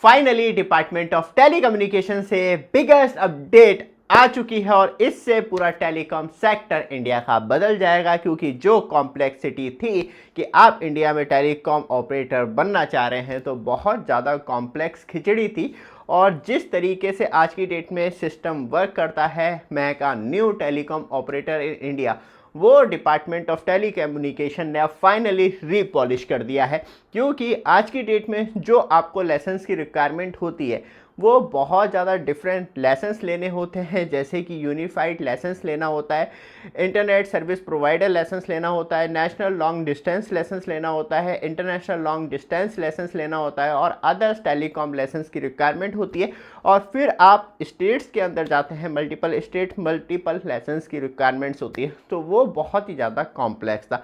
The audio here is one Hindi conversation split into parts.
फाइनली डिपार्टमेंट ऑफ टेलीकम्युनिकेशन से बिगेस्ट अपडेट आ चुकी है और इससे पूरा टेलीकॉम सेक्टर इंडिया का बदल जाएगा, क्योंकि जो कॉम्प्लेक्सिटी थी कि आप इंडिया में टेलीकॉम ऑपरेटर बनना चाह रहे हैं तो बहुत ज़्यादा कॉम्प्लेक्स खिचड़ी थी। और जिस तरीके से आज की डेट में सिस्टम वर्क करता है make a new telecom operator in India, वो डिपार्टमेंट ऑफ टेलीकम्युनिकेशन ने अब फाइनली रीपॉलिश कर दिया है। क्योंकि आज की डेट में जो आपको लाइसेंस की रिक्वायरमेंट होती है वो बहुत ज़्यादा डिफरेंट लाइसेंस लेने होते हैं, जैसे कि यूनिफाइड लाइसेंस लेना होता है, इंटरनेट सर्विस प्रोवाइडर लाइसेंस लेना होता है, नेशनल लॉन्ग डिस्टेंस लाइसेंस लेना होता है, इंटरनेशनल लॉन्ग डिस्टेंस लाइसेंस लेना होता है और अदर्स टेलीकॉम लाइसेंस की रिक्वायरमेंट होती है। और फिर आप स्टेट्स के अंदर जाते हैं, मल्टीपल स्टेट मल्टीपल लाइसेंस की रिक्वायरमेंट्स होती है, तो वो बहुत ही ज़्यादा कॉम्प्लेक्स था।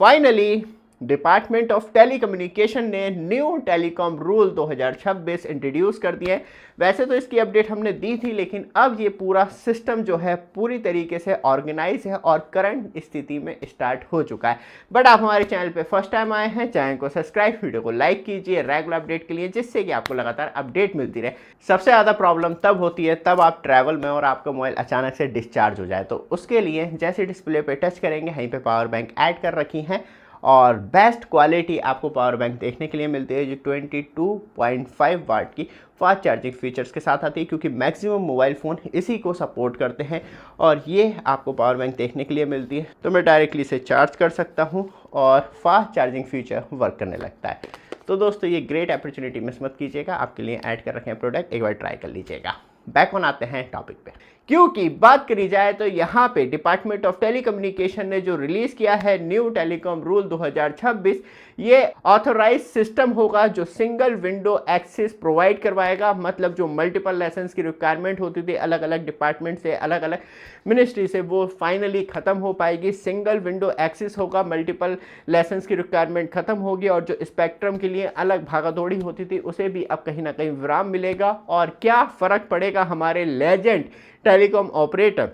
फाइनली डिपार्टमेंट ऑफ टेलीकम्युनिकेशन ने न्यू टेलीकॉम रूल 2026 इंट्रोड्यूस कर दिए हैं। वैसे तो इसकी अपडेट हमने दी थी, लेकिन अब ये पूरा सिस्टम जो है पूरी तरीके से ऑर्गेनाइज है और करंट स्थिति में स्टार्ट हो चुका है। बट आप हमारे चैनल पे फर्स्ट टाइम आए हैं, चैनल को सब्सक्राइब, वीडियो को लाइक कीजिए रेगुलर अपडेट के लिए, जिससे कि आपको लगातार अपडेट मिलती रहे। सबसे ज़्यादा प्रॉब्लम तब होती है तब आप ट्रैवल में और आपका मोबाइल अचानक से डिस्चार्ज हो जाए, तो उसके लिए जैसे डिस्प्ले पे टच करेंगे यहीं पे पावर बैंक ऐड कर रखी हैं और बेस्ट क्वालिटी आपको पावर बैंक देखने के लिए मिलती है, जो 22.5 वाट की फास्ट चार्जिंग फीचर्स के साथ आती है, क्योंकि मैक्सिमम मोबाइल फ़ोन इसी को सपोर्ट करते हैं और ये आपको पावर बैंक देखने के लिए मिलती है। तो मैं डायरेक्टली इसे चार्ज कर सकता हूँ और फास्ट चार्जिंग फीचर वर्क करने लगता है। तो दोस्तों ये ग्रेट अपॉर्चुनिटी मिस मत कीजिएगा, आपके लिए ऐड कर रखे हैं प्रोडक्ट, एक बार ट्राई कर लीजिएगा। बैक ऑन आते हैं टॉपिक पे, क्योंकि बात करी जाए तो यहाँ पे डिपार्टमेंट ऑफ टेलीकम्युनिकेशन ने जो रिलीज किया है न्यू टेलीकॉम रूल 2026, ये ऑथोराइज सिस्टम होगा जो सिंगल विंडो एक्सेस प्रोवाइड करवाएगा। मतलब जो मल्टीपल लाइसेंस की रिक्वायरमेंट होती थी अलग अलग डिपार्टमेंट से, अलग अलग मिनिस्ट्री से, वो फाइनली खत्म हो पाएगी। सिंगल विंडो एक्सेस होगा, मल्टीपल लाइसेंस की रिक्वायरमेंट खत्म होगी और जो स्पेक्ट्रम के लिए अलग भागादौड़ी होती थी उसे भी अब कहीं ना कहीं विराम मिलेगा। और क्या फ़र्क पड़ेगा हमारे legend telecom operator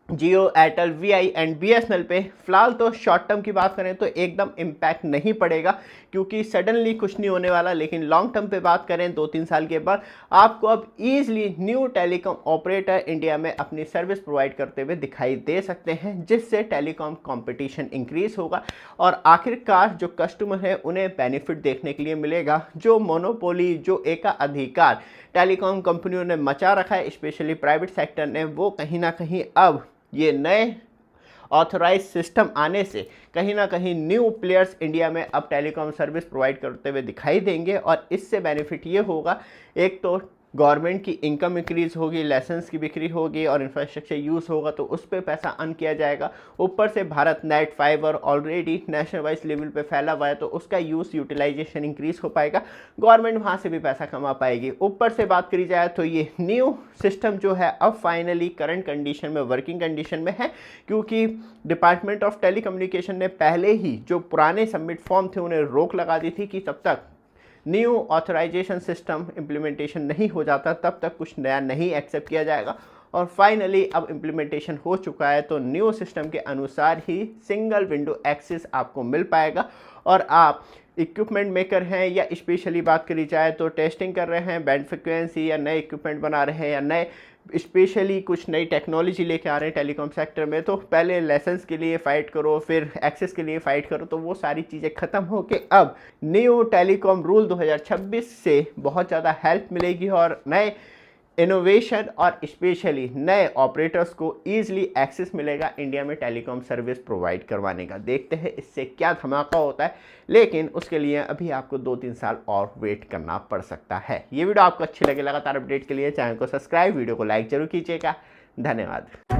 Jio, Airtel, VI and BSNL पे, फिलहाल तो शॉर्ट टर्म की बात करें तो एकदम इम्पैक्ट नहीं पड़ेगा, क्योंकि सडनली कुछ नहीं होने वाला। लेकिन लॉन्ग टर्म पे बात करें 2-3 साल के बाद आपको अब easily new telecom operator India में अपनी सर्विस प्रोवाइड करते हुए दिखाई दे सकते हैं, जिससे टेलीकॉम कंपटीशन इंक्रीज होगा और आखिरकार जो कस्टमर है उन्हें बेनिफिट देखने के लिए मिलेगा। जो मोनोपोली, जो एकाधिकार टेलीकॉम कंपनियों ने मचा रखा है, स्पेशली प्राइवेट सेक्टर ने, वो कहीं ना कहीं अब ये नए ऑथराइज सिस्टम आने से कहीं ना कहीं न्यू प्लेयर्स इंडिया में अब टेलीकॉम सर्विस प्रोवाइड करते हुए दिखाई देंगे। और इससे बेनिफिट ये होगा, एक तो गवर्नमेंट की इनकम इंक्रीज होगी, लाइसेंस की बिक्री होगी और इंफ्रास्ट्रक्चर यूज़ होगा तो उस पर पैसा अर्न किया जाएगा। ऊपर से Bharat net fibre already national wise level पे फैला हुआ है तो उसका यूज़ यूटिलाइजेशन इंक्रीज हो पाएगा, गवर्नमेंट वहाँ से भी पैसा कमा पाएगी। ऊपर से बात करी जाए तो ये न्यू सिस्टम जो है अब फाइनली करंट कंडीशन में, वर्किंग कंडीशन में है, क्योंकि डिपार्टमेंट ऑफ टेलीकम्युनिकेशन ने पहले ही जो पुराने सबमिट फॉर्म थे उन्हें रोक लगा दी थी कि तब तक न्यू ऑथराइजेशन सिस्टम इम्प्लीमेंटेशन नहीं हो जाता तब तक कुछ नया नहीं एक्सेप्ट किया जाएगा। और फाइनली अब इम्प्लीमेंटेशन हो चुका है तो न्यू सिस्टम के अनुसार ही सिंगल विंडो एक्सेस आपको मिल पाएगा। और आप इक्विपमेंट मेकर हैं या स्पेशली बात करी जाए तो टेस्टिंग कर रहे हैं बैंड फ्रिक्वेंसी, या नए इक्विपमेंट बना रहे हैं, या नए स्पेशली कुछ नई टेक्नोलॉजी लेके आ रहे हैं टेलीकॉम सेक्टर में, तो पहले लाइसेंस के लिए फ़ाइट करो, फिर एक्सेस के लिए फ़ाइट करो, तो वो सारी चीज़ें ख़त्म हो के अब न्यू टेलीकॉम रूल 2026 से बहुत ज़्यादा हेल्प मिलेगी और नए इनोवेशन और स्पेशली नए ऑपरेटर्स को ईजिली एक्सेस मिलेगा इंडिया में टेलीकॉम सर्विस प्रोवाइड करवाने का। देखते हैं इससे क्या धमाका होता है, लेकिन उसके लिए अभी आपको 2-3 साल और वेट करना पड़ सकता है। ये वीडियो आपको अच्छी लगे, लगातार अपडेट के लिए चैनल को सब्सक्राइब, वीडियो को लाइक जरूर कीजिएगा। धन्यवाद।